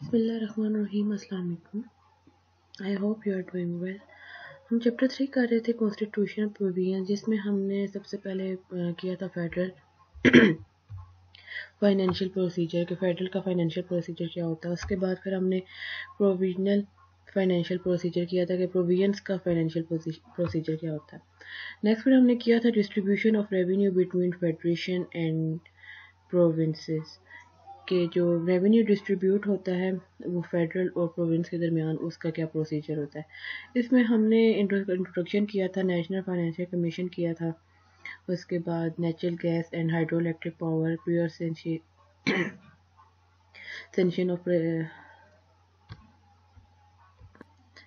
بسم اللہ الرحمن الرحیم. السلام علیکم. I hope you are doing well. ہم چیپٹر 3 کر رہے تھے کانسٹیٹیوشنل پروویژن، جس میں ہم نے سب سے پہلے کیا تھا فیڈرل فائنینشیل پروسیجر کہ فیڈرل کا فائنینشیل پروسیجر کیا ہوتا ہے. اس کے بعد پھر ہم نے پروویژنل فائنینشیل پروسیجر کیا تھا کہ پروویژنس کا فائنینشیل پروسیجر کیا ہوتا ہے. نیکسٹ پھر ہم نے کیا تھا distribution of revenue between federation and provinces کہ جو ریونیو ڈسٹریبیوٹ ہوتا ہے وہ فیڈرل اور پروونس کے درمیان اس کا کیا پروسیجر ہوتا ہے. اس میں ہم نے انٹروڈکشن کیا تھا نیشنل فائنینشیل کمیشن کیا تھا. اس کے بعد natural gas and hydroelectric power previous sanction of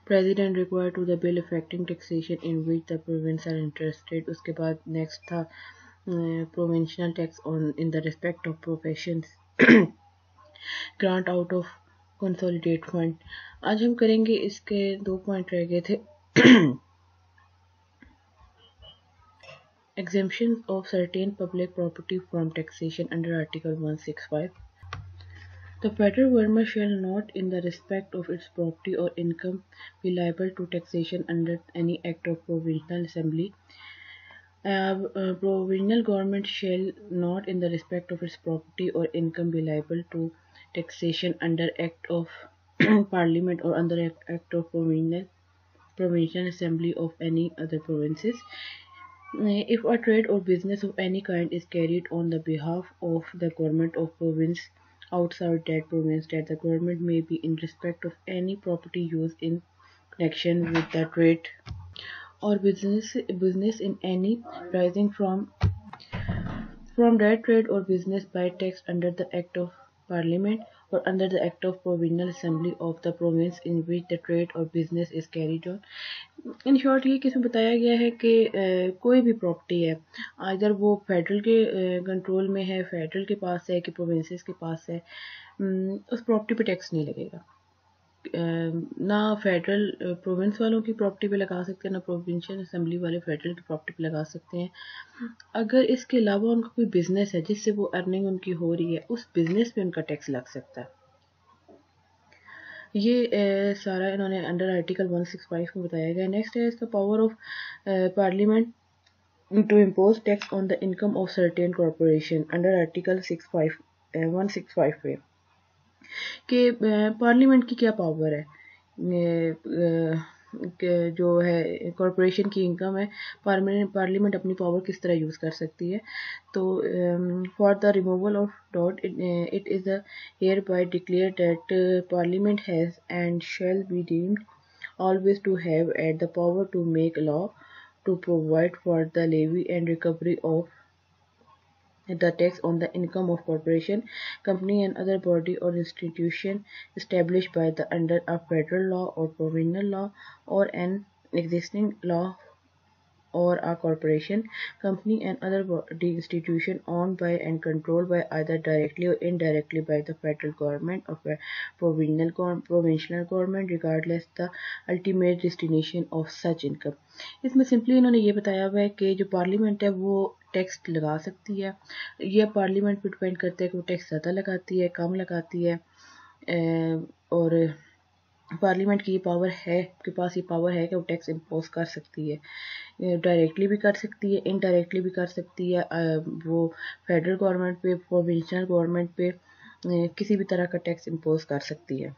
President required to the bill affecting taxation in which the province are interested. اس کے بعد نیکسٹ تھا provincial tax on in the respect of professions grant out of consolidate fund. آج ہم کریں گے اس کے 2 point رہ گئے تھے. Exemption of certain public property from taxation under Article 165. The federal government shall not, in the respect of its property or income, be liable to taxation under any act of provincial assembly. Provincial government shall not, in the respect of its property or income, be liable to taxation under act of parliament or under act of provincial assembly of any other provinces. If a trade or business of any kind is carried on the behalf of the government of province outside that province, that the government may be in respect of any property used in connection with the trade or business in any rising from that trade or business by tax under the Act of Parliament or under the Act of Provincial Assembly of the province in which the trade or business is carried on. In short یہ کس میں بتایا گیا ہے کہ کوئی بھی property ہے ادھر وہ فیڈرل کے کنٹرول میں ہے، فیڈرل کے پاس ہے کہ پروونسز کے پاس ہے، اس پراپرٹی پہ ٹیکس نہیں لگے گا. نہ فیڈرل پروونس والوں کی پراپرٹی پہ لگا سکتے ہیں، نہ پروونشل اسمبلی والے فیڈرل کی پراپرٹی پہ لگا سکتے ہیں. اگر اس کے علاوہ ان کا کوئی بزنس ہے جس سے وہ ارننگ ان کی ہو رہی ہے، اس بزنس پہ ان کا ٹیکس لگ سکتا ہے. یہ سارا انہوں نے انڈر آرٹیکل 165 میں بتایا گیا. نیکسٹ ہے اس کا power of parliament to impose tax on the income of certain corporation under article 165 پہ کہ پارلیمنٹ کی کیا پاور ہے کہ جو ہے کارپوریشن کی انکم ہے پارلیمنٹ اپنی پاور کس طرح یوز کر سکتی ہے. تو for the removal of doubt it is hereby declare that parliament has and shall be deemed always to have at the power to make law to provide for the levy and recovery of the tax on the income of corporation, company and other body or institution established by the under a federal law or provincial law or an existing law or a corporation, company and other body institution owned by and controlled by either directly or indirectly by the federal government or provincial government regardless the ultimate destination of such income. اس میں simply انہوں نے یہ بتایا ہوا ہے کہ جو parliament ہے وہ ٹیکس لگا سکتی ہے. یہ پارلیمنٹ پہ ڈپینڈ کرتا ہے کہ وہ ٹیکس زیادہ لگاتی ہے کم لگاتی ہے، اور پارلیمنٹ کی یہ پاور ہے، کے پاس یہ پاور ہے کہ وہ ٹیکس امپوز کر سکتی ہے، ڈائریکٹلی بھی کر سکتی ہے، انڈائریکٹلی بھی کر سکتی ہے. وہ فیڈرل گورنمنٹ پہ پروونشل گورنمنٹ پہ کسی بھی طرح کا ٹیکس امپوز کر سکتی ہے.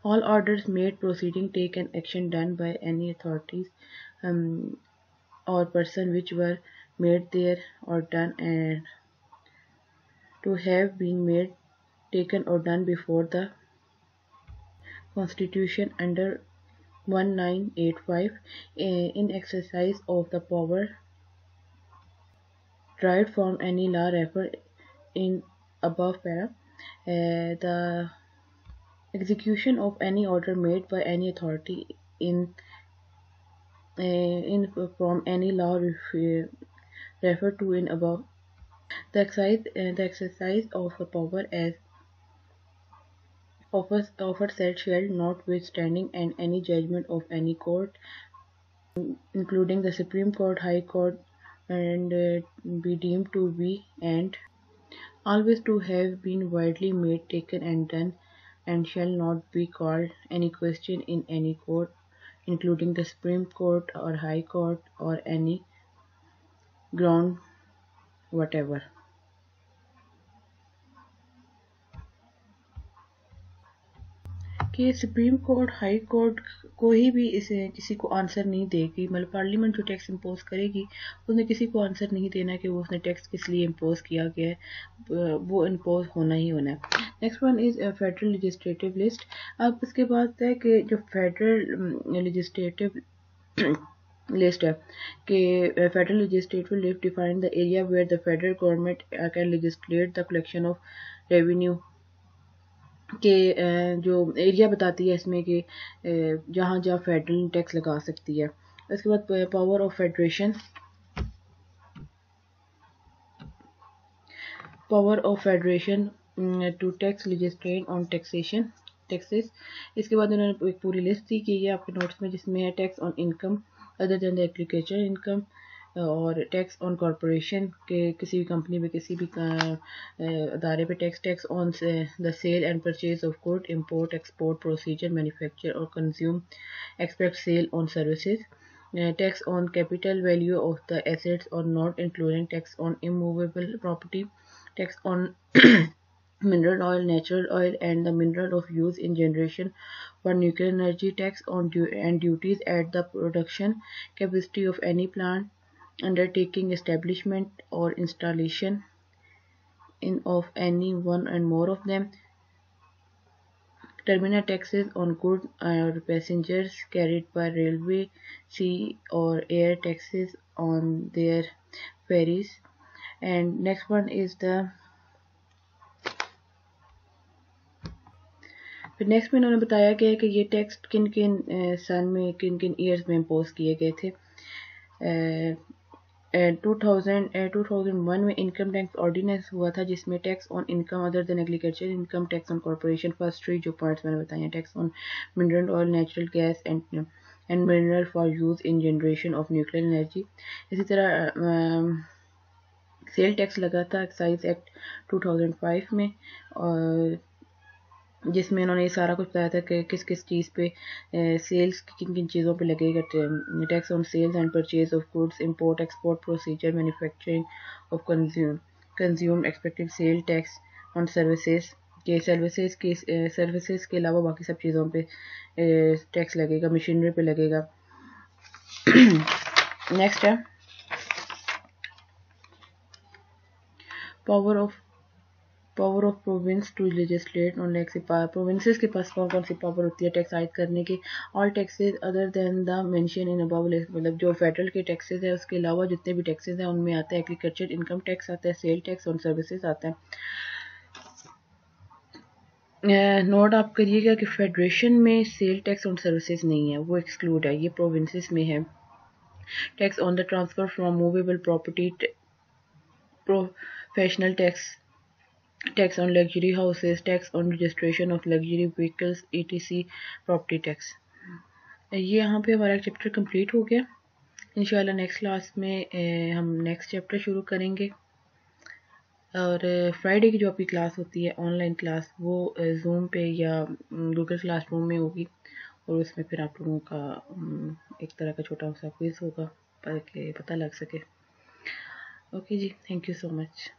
All orders made proceeding take an action done by any authorities or person which were made there or done and to have been made, taken or done before the Constitution under 1985 in exercise of the power derived from any law referred in above para. The execution of any order made by any authority in from any law referred to in above. The exercise of the power as offered said shall, notwithstanding and any judgment of any court, including the Supreme Court, High Court, and be deemed to be and always to have been widely made, taken and done, and shall not be called any question in any court, including the Supreme Court or High Court or any ground whatever. کہ supreme court high court کوئی بھی اسے کسی کو answer نہیں دے گی، مطلب parliament جو ٹیکس امپوز کرے گی اس نے کسی کو آنسر نہیں دینا کہ وہ اس نے ٹیکس کس لیے امپوز کیا گیا ہے، وہ امپوز ہونا ہی ہونا ہے۔ Next one is federal legislative list. اب اس کے بعد ہے کہ جو فیڈرل لیجسلیٹو لسٹ ہے کہ federal legislative list define the area where the federal government can legislate the collection of revenue, کہ جو ایریا بتاتی ہے اس میں کہ جہاں جہاں فیڈرل ٹیکس لگا سکتی ہے۔ اس کے بعد power of federation, power of federation to tax legislate on taxation taxes. اس کے بعد انہوں نے ایک پوری لسٹ دی کہ یہ آپ کے نوٹس میں، جس میں ہے tax on income other than the agriculture income, اور ٹیکس آن کارپوریشن کہ کسی بھی کمپنی پہ، کسی بھی ادارے پہ tax on the sale and purchase of good, import export procedure, manufacture اور consume, expect sale on services, tax on capital value of the assets اور not including tax on immovable property, tax on mineral oil, natural oil and the mineral of use in generation for nuclear energy, tax on and duties at the production capacity of any plant, undertaking, establishment or installation in of any one and more of them, terminal taxes on goods or passengers carried by railway, sea or air, taxes on their ferries. And next one is the پھر next میں انہوں نے بتایا گیا کہ یہ tax کن کن سن میں، کن کن ایئرز میں امپوز کیے گئے تھے۔ 2001 میں انکم ٹیکس آرڈیننس ہوا تھا، جس میں tax on income other than agriculture income, tax on corporation, first three جو پوائنٹس میں نے بتائی ہیں، tax on mineral oil, natural gas and mineral for use in generation of nuclear energy. اسی طرح سیل ٹیکس لگا تھا ایکسائز ایکٹ 2005 میں، اور جس میں انہوں نے یہ سارا کچھ بتایا تھا کہ کس کس چیز پہ سیلز کن کن چیزوں پہ لگے گا، tax on sales and purchase of goods, import export procedure, manufacturing of consume expected sale, tax on services کہ سروسز کے علاوہ باقی سب چیزوں پہ ٹیکس لگے گا، مشینری پہ لگے گا۔ نیکسٹ ہے power of province to legislate on tax. Provinces کے پاس کون کون سی پاور ہوتی ہے ٹیکس عائد کرنے کی؟ All taxes other than the mention in above, مطلب جو فیڈرل کے ٹیکسز ہیں اس کے علاوہ جتنے بھی ٹیکسز ہیں ان میں آتا ہے ایگریکلچر انکم ٹیکس، آتا ہے سیل ٹیکس آن سروسز آتا ہے۔ نوٹ آپ کریے گا کہ فیڈریشن میں سیل ٹیکس آن سروسز نہیں ہے، وہ ایکسکلوڈ ہے، یہ پروونسز میں ہے۔ Tax on the transfer from movable property, professional tax, tax on luxury houses, tax on registration of luxury vehicles ETC، property tax. یہ یہاں پہ ہمارا چیپٹر کمپلیٹ ہو گیا۔ انشاءاللہ نیکسٹ کلاس میں ہم نیکسٹ چیپٹر شروع کریں گے، اور فرائیڈے کی جو آپ کی کلاس ہوتی ہے آن لائن کلاس، وہ زوم پہ یا گوگل کلاس روم میں ہوگی، اور اس میں پھر آپ لوگوں کا ایک طرح کا چھوٹا سا کوئز ہوگا تاکہ پتہ لگ سکے۔ اوکے جی، تھینک یو سو مچ۔